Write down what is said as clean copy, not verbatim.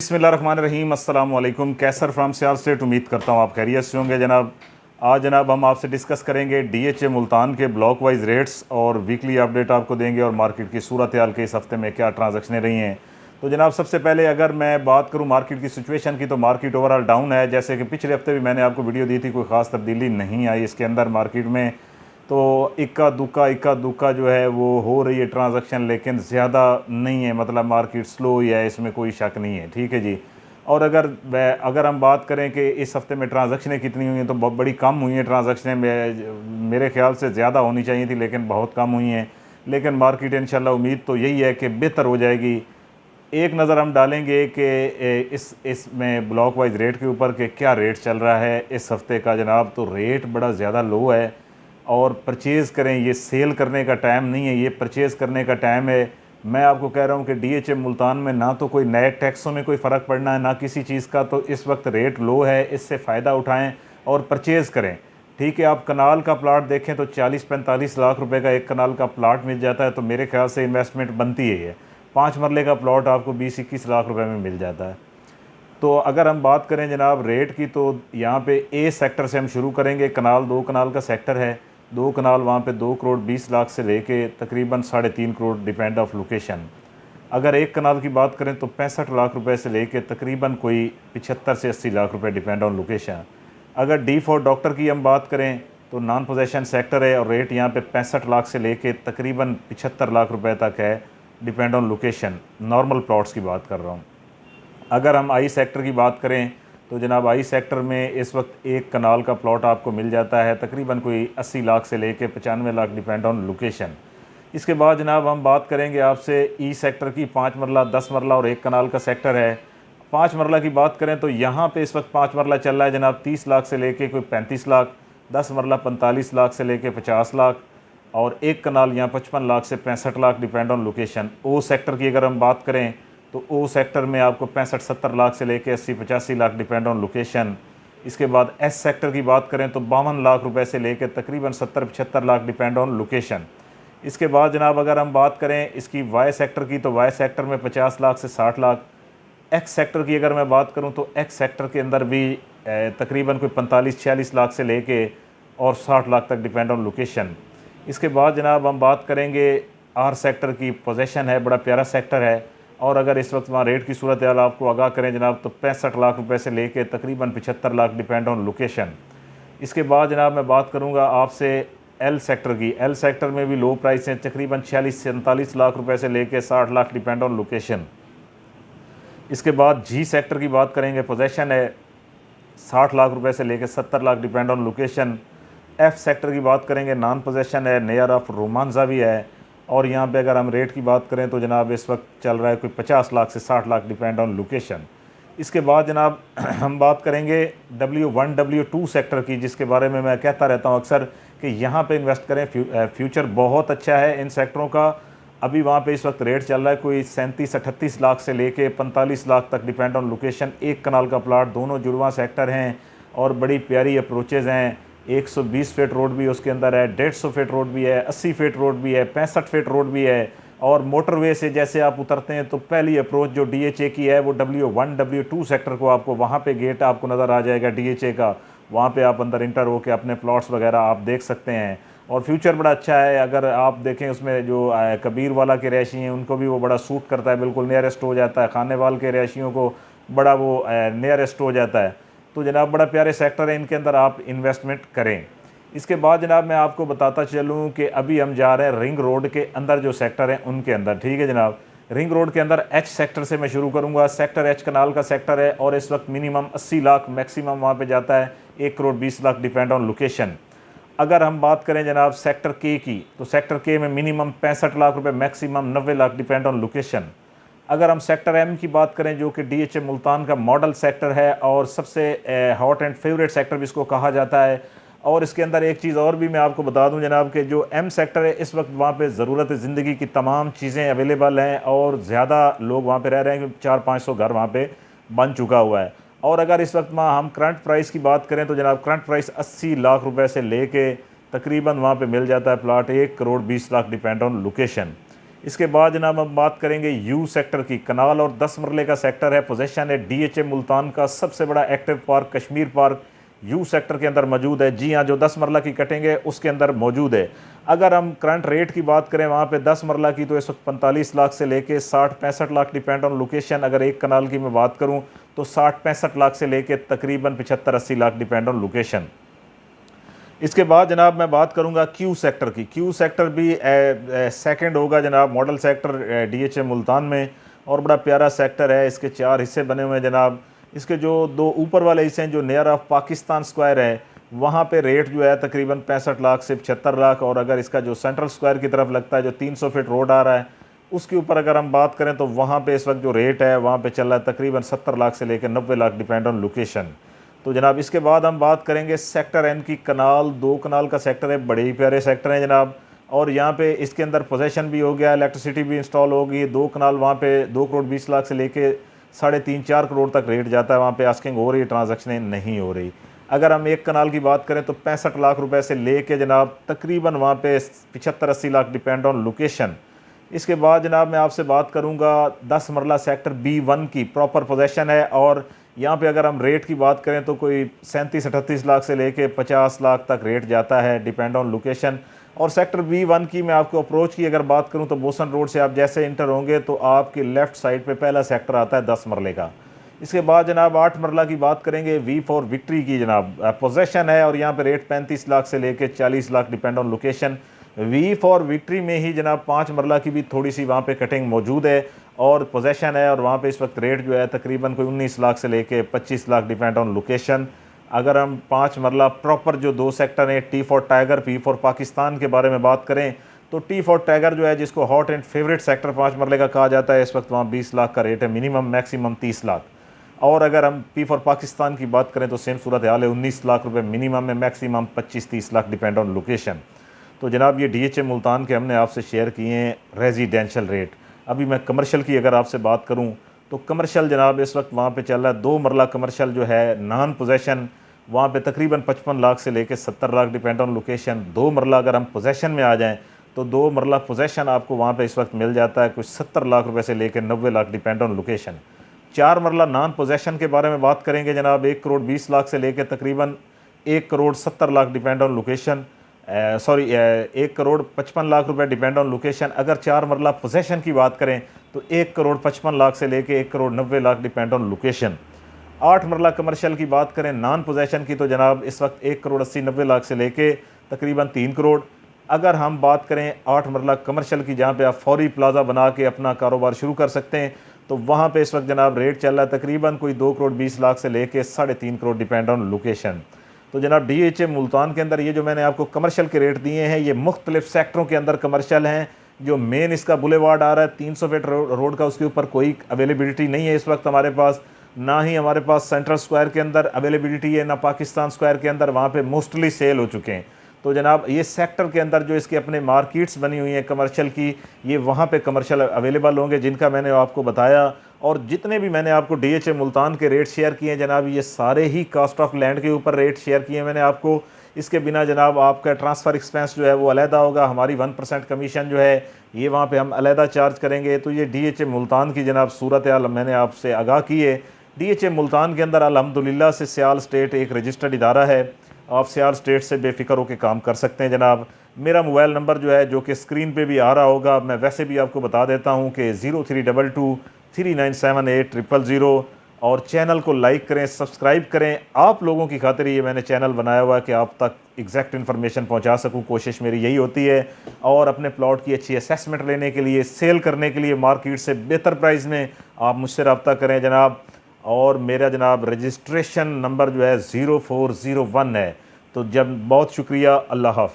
बिस्मिल्लाहिर्रहमानिर्रहीम अस्सलाम वालेकुम। कैसर फ्राम सियाल स्टेट। उम्मीद करता हूँ आप खैरियत से होंगे जनाब। आज जनाब हम आपसे डिस्कस करेंगे डीएचए मुल्तान के ब्लॉक वाइज रेट्स और वीकली अपडेट आपको देंगे और मार्केट की सूरत हाल के इस हफ्ते में क्या ट्रांजैक्शनें रही हैं। तो जनाब सबसे पहले अगर मैं बात करूँ मार्केट की सिचुएशन की, तो मार्केट ओवरऑल डाउन है। जैसे कि पिछले हफ्ते भी मैंने आपको वीडियो दी थी, कोई ख़ास तब्दीली नहीं आई इसके अंदर मार्केट में। तो इक्का दुक्का जो है वो हो रही है ट्रांजैक्शन, लेकिन ज़्यादा नहीं है, मतलब मार्केट स्लो ही है, इसमें कोई शक नहीं है। ठीक है जी। और अगर हम बात करें कि इस हफ्ते में ट्रांजैक्शनें कितनी हुई हैं, तो बहुत बड़ी कम हुई हैं ट्रांजैक्शनें में। मेरे ख्याल से ज़्यादा होनी चाहिए थी, लेकिन बहुत कम हुई हैं। लेकिन मार्केट इंशाल्लाह उम्मीद तो यही है कि बेहतर हो जाएगी। एक नज़र हम डालेंगे कि इसमें ब्लॉक वाइज रेट के ऊपर कि क्या रेट चल रहा है इस हफ़्ते का जनाब। तो रेट बड़ा ज़्यादा लो है और परचेज़ करें, ये सेल करने का टाइम नहीं है, ये परचेज़ करने का टाइम है। मैं आपको कह रहा हूँ कि डीएचए मुल्तान में ना तो कोई नए टैक्सों में कोई फ़र्क पड़ना है, ना किसी चीज़ का। तो इस वक्त रेट लो है, इससे फ़ायदा उठाएं और परचेज़ करें। ठीक है, आप कनाल का प्लाट देखें तो 40-45 लाख रुपए का एक कनाल का प्लाट मिल जाता है। तो मेरे ख्याल से इन्वेस्टमेंट बनती है। ये 5 मरले का प्लॉट आपको 20-21 लाख रुपए में मिल जाता है। तो अगर हम बात करें जनाब रेट की, तो यहाँ पे ए सेक्टर से हम शुरू करेंगे। कनाल 2 कनाल का सेक्टर है। 2 कनाल वहाँ पे 2 करोड़ 20 लाख से लेके तकरीबन 3.5 करोड़, डिपेंड ऑफ लोकेशन। अगर एक कनाल की बात करें तो 65 लाख रुपए से लेके तकरीबन कोई 75 से 80 लाख रुपए, डिपेंड ऑन लोकेशन। अगर डी फॉर डॉक्टर की हम बात करें तो नॉन पोजेशन सेक्टर है और रेट यहाँ पे 65 लाख से लेके तकरीबन 75 लाख रुपए तक है, depend on location. Normal plots की बात कर रहा हूँ। अगर हम आई सेक्टर की बात करें तो जनाब आई सेक्टर में इस वक्त एक कनाल का प्लॉट आपको मिल जाता है तकरीबन कोई 80 लाख से लेके 95 लाख, डिपेंड ऑन लोकेशन। इसके बाद जनाब हम बात करेंगे आपसे ई सेक्टर की। 5 मरला, 10 मरला और एक कनाल का सेक्टर है। 5 मरला की बात करें तो यहाँ पे इस वक्त 5 मरला चल रहा है जनाब 30 लाख से लेके कोई 35 लाख, 10 मरला 45 लाख से लेके 50 लाख और एक कनाल यहाँ 55 लाख से 65 lakh, depend on location. O sector की अगर हम बात करें तो ओ सेक्टर में आपको 65-70 लाख से लेके 80-85 लाख, डिपेंड ऑन लोकेशन। इसके बाद एस सेक्टर की बात करें तो 52 लाख रुपए से लेकर तकरीबन 70-75 लाख, डिपेंड ऑन लोकेशन। इसके बाद जनाब अगर हम बात करें इसकी वाई सेक्टर की, तो वाई सेक्टर में 50 लाख से 60 लाख। एक्स सेक्टर की अगर मैं बात करूं तो एक्स सेक्टर के अंदर भी तकरीबन कोई 45-46 लाख से लेके और 60 लाख तक, डिपेंड ऑन लोकेशन। इसके बाद जनाब हम बात करेंगे आर सेक्टर की। पोजेशन है, बड़ा प्यारा सेक्टर है और अगर इस वक्त वहाँ रेट की सूरत हाल आपको आगाह करें जनाब तो 65 लाख रुपए से लेके तकरीबन 75 लाख, डिपेंड ऑन लोकेशन। इसके बाद जनाब मैं बात करूँगा आपसे एल सेक्टर की। एल सेक्टर में भी लो प्राइस है, तकरीबन 46-47 लाख रुपए से लेके 60 लाख, डिपेंड ऑन लोकेशन। इसके बाद जी सेक्टर की बात करेंगे। पोजेशन है 60 लाख रुपए से लेके 70 lakh, depend on location. F sector की बात करेंगे, नॉन पोजेशन है, नेयर ऑफ रोमांजा भी है और यहाँ पे अगर हम रेट की बात करें तो जनाब इस वक्त चल रहा है कोई 50 लाख से 60 लाख, डिपेंड ऑन लोकेशन। इसके बाद जनाब हम बात करेंगे W1 W2 सेक्टर की, जिसके बारे में मैं कहता रहता हूँ अक्सर कि यहाँ पे इन्वेस्ट करें। फ्यूचर बहुत अच्छा है इन सेक्टरों का। अभी वहाँ पे इस वक्त रेट चल रहा है कोई 37-38 लाख से लेके 45 लाख तक, डिपेंड ऑन लोकेशन। एक कनाल का प्लाट, दोनों जुड़वा सेक्टर हैं और बड़ी प्यारी अप्रोचेज़ हैं। 120 फीट रोड भी उसके अंदर है, 150 फीट रोड भी है, 80 फीट रोड भी है, 65 फीट रोड भी है। और मोटरवे से जैसे आप उतरते हैं तो पहली अप्रोच जो डीएचए की है वो W1 W2 सेक्टर को, आपको वहाँ पे गेट आपको नज़र आ जाएगा डीएचए का। वहाँ पे आप अंदर इंटर होकर अपने प्लॉट्स वगैरह आप देख सकते हैं और फ्यूचर बड़ा अच्छा है। अगर आप देखें उसमें जो कबीर वाला के रहायशी हैं उनको भी वो बड़ा सूट करता है, बिल्कुल नियरेस्ट हो जाता है। खाने वाल के रहायशियों को बड़ा वो नियरेस्ट हो जाता है। तो जनाब बड़ा प्यारे सेक्टर है, इनके अंदर आप इन्वेस्टमेंट करें। इसके बाद जनाब मैं आपको बताता चलूँ कि अभी हम जा रहे हैं रिंग रोड के अंदर जो सेक्टर हैं उनके अंदर। ठीक है जनाब, रिंग रोड के अंदर एच सेक्टर से मैं शुरू करूँगा। सेक्टर एच कनाल का सेक्टर है और इस वक्त मिनिमम 80 लाख, मैक्सिमम वहाँ पे जाता है 1 crore 20 lakh, depend on location. अगर हम बात करें जनाब सेक्टर के की, तो सेक्टर के में मिनिमम 65 लाख रुपए, maximum 90 lakh, depend on location. अगर हम सेक्टर एम की बात करें जो कि डीएचए मुल्तान का मॉडल सेक्टर है और सबसे हॉट एंड फेवरेट सेक्टर भी इसको कहा जाता है। और इसके अंदर एक चीज़ और भी मैं आपको बता दूं जनाब कि जो एम सेक्टर है इस वक्त वहाँ पे ज़रूरत ज़िंदगी की तमाम चीज़ें अवेलेबल हैं और ज़्यादा लोग वहाँ पे रह रहे हैं, 400-500 घर वहाँ पे बन चुका हुआ है। और अगर इस वक्त वहाँ हम करंट प्राइस की बात करें तो जनाब करंट प्राइस 80 लाख रुपए से लेके तकरीबन वहाँ पे मिल जाता है plot 1 crore 20 lakh, depend on location. इसके बाद जनाब हम बात करेंगे यू सेक्टर की। कनाल और 10 मरले का सेक्टर है, पोजेशन है DHA मुल्तान का सबसे बड़ा active park Kashmir park you sector के अंदर मौजूद है। जी हाँ, जो 10 मरला की कटेंगे उसके अंदर मौजूद है। अगर हम करंट रेट की बात करें वहाँ पे 10 मरला की तो इस वक्त 45 लाख से लेके 60-65 लाख डिपेंड ऑन लोकेशन। अगर एक कनाल की मैं बात करूँ तो 60-65 लाख से लेके तकरीबन 75-80 लाख डिपेंड ऑन लोकेशन। इसके बाद जनाब मैं बात करूंगा क्यू सेक्टर की। क्यू सेक्टर भी सेकंड होगा जनाब मॉडल सेक्टर DHA मुल्तान में, और बड़ा प्यारा सेक्टर है। इसके 4 हिस्से बने हुए हैं जनाब। इसके जो 2 ऊपर वाले हिस्से हैं जो नियर ऑफ पाकिस्तान स्क्वायर है, वहाँ पे रेट जो है तकरीबन 65 लाख से 75 लाख। और अगर इसका जो सेंट्रल स्क्वायर की तरफ लगता है जो 300 फीट रोड आ रहा है उसके ऊपर अगर हम बात करें तो वहाँ पे इस वक्त जो रेट है वहाँ पे चल रहा है तकरीबन 70 लाख से लेकर 90 लाख डिपेंड ऑन लोकेशन। तो जनाब इसके बाद हम बात करेंगे सेक्टर N की। कनाल 2 कनाल का सेक्टर है, बड़े ही प्यारे सेक्टर हैं जनाब। और यहाँ पे इसके अंदर पोजेशन भी हो गया, इलेक्ट्रिसिटी भी इंस्टॉल होगी। 2 कनाल वहाँ पे 2 करोड़ 20 लाख से लेके 3.5-4 करोड़ तक रेट जाता है। वहाँ पे आस्किंग हो रही है, ट्रांजैक्शनें नहीं हो रही। अगर हम एक कनाल की बात करें तो 65 लाख रुपए से लेके जनाब तकरीबन वहाँ पे 75-80 लाख डिपेंड ऑन लोकेशन। इसके बाद जनाब मैं आपसे बात करूँगा 10 मरला सेक्टर B1 की। प्रॉपर पोजेशन है और यहाँ पे अगर हम रेट की बात करें तो कोई 37-38 लाख से लेके 50 लाख तक रेट जाता है डिपेंड ऑन लोकेशन। और सेक्टर B1 की मैं आपको अप्रोच की अगर बात करूँ तो बोसन रोड से आप जैसे इंटर होंगे तो आपकी लेफ़्ट साइड पे पहला सेक्टर आता है 10 मरले का। इसके बाद जनाब 8 मरला की बात करेंगे V फॉर विक्ट्री की। जनाब पोजेशन है और यहाँ पे रेट 35 लाख से लेके 40 lakh depend on location. V for victory में ही जनाब 5 मरला की भी थोड़ी सी वहाँ पे कटिंग मौजूद है और पोजेशन है, और वहाँ पे इस वक्त रेट जो है तकरीबन कोई 19 लाख से लेके 25 लाख डिपेंड ऑन लोकेशन। अगर हम 5 मरला प्रॉपर जो 2 सेक्टर हैं T for tiger P for Pakistan के बारे में बात करें तो T फॉर टाइगर जो है जिसको हॉट एंड फेवरेट सेक्टर 5 मरले का कहा जाता है, इस वक्त वहाँ 20 लाख का रेट है मिनिमम, मैक्सिमम 30 लाख। और अगर हम P फॉर पाकिस्तान की बात करें तो सेम सूरत हाल है, 19 लाख रुपए मिनिमम है, maximum 25-30 lakh depend on location. तो जनाब ये DHA मुल्तान के हमने आपसे शेयर किए हैं रेजिडेंशियल रेट। अभी मैं कमर्शियल की अगर आपसे बात करूं तो कमर्शियल जनाब इस वक्त वहाँ पे चल रहा है 2 मरला कमर्शियल जो है नॉन पोजेशन, वहाँ पे तकरीबन 55 लाख से लेकर 70 लाख डिपेंड ऑन लोकेशन। 2 मरला अगर हम पोजेशन में आ जाएं तो 2 मरला पोजेशन आपको वहाँ पे इस वक्त मिल जाता है कुछ 70 लाख रुपए से लेकर 90 लाख डिपेंड ऑन लोकेशन। 4 मरला नॉन पोजेशन के बारे में बात करेंगे जनाब 1 करोड़ 20 लाख से लेकर तकरीबन 1 crore 70 lakh depend on location. 1 crore 55 lakh रुपए डिपेंड ऑन लोकेशन। अगर 4 मरला पोजेशन की बात करें तो 1 करोड़ 55 लाख से लेके 1 crore 90 lakh depend on location. 8 मरला कमर्शियल की बात करें नॉन पोजेशन की तो जनाब इस वक्त 1 करोड़ 80-90 लाख से लेके तकरीबन 3 करोड़। अगर हम बात करें 8 मरला कमर्शियल की जहाँ पे आप फौरी प्लाजा बना के अपना कारोबार शुरू कर सकते हैं तो वहाँ पे इस वक्त जनाब रेट चल रहा है तकरीबन कोई 2 करोड़ 20 लाख से लेके 3.5 करोड़ डिपेंड ऑन लोकेशन। तो जनाब DHA मुल्तान के अंदर ये जो मैंने आपको कमर्शियल के रेट दिए हैं ये मुख्तलिफ सेक्टरों के अंदर कमर्शियल हैं। जो मेन इसका बुलेवार्ड आ रहा है 300 फीट रोड का, उसके ऊपर कोई अवेलेबिलिटी नहीं है इस वक्त हमारे पास, ना ही हमारे पास सेंट्रल स्क्वायर के अंदर अवेलेबिलिटी है, ना पाकिस्तान स्क्वायर के अंदर, वहाँ पे मोस्टली सेल हो चुके हैं। तो जनाब ये सेक्टर के अंदर जो इसके अपने मार्केट्स बनी हुई हैं कमर्शियल की, ये वहाँ पे कमर्शियल अवेलेबल होंगे जिनका मैंने आपको बताया। और जितने भी मैंने आपको DHA मुल्तान के रेट शेयर किए हैं जनाब ये सारे ही कास्ट ऑफ लैंड के ऊपर रेट शेयर किए हैं मैंने आपको। इसके बिना जनाब आपका ट्रांसफ़र एक्सपेंस जो है वो अलहदा होगा, हमारी 1% कमीशन जो है ये वहाँ पे हम अलहदा चार्ज करेंगे। तो ये DHA मुल्तान की जनाब सूरत हाल मैंने आपसे आगाह की है। DHA मुल्तान के अंदर अल्हम्दुलिल्लाह से सियाल स्टेट एक रजिस्टर्ड इदारा है, आप सियाल स्टेट से बेफिक्र होकर काम कर सकते हैं जनाब। मेरा मोबाइल नंबर जो है जो कि स्क्रीन पे भी आ रहा होगा, मैं वैसे भी आपको बता देता हूँ कि 0322397800। और चैनल को लाइक करें, सब्सक्राइब करें। आप लोगों की खातिर ये मैंने चैनल बनाया हुआ है कि आप तक एग्जैक्ट इन्फॉर्मेशन पहुंचा सकूं, कोशिश मेरी यही होती है। और अपने प्लॉट की अच्छी असेसमेंट लेने के लिए, सेल करने के लिए मार्केट से बेहतर प्राइस में आप मुझसे रब्ता करें जनाब। और मेरा जनाब रजिस्ट्रेशन नंबर जो है 0401 है। तो जब बहुत शुक्रिया, अल्लाह हाफ़िज़।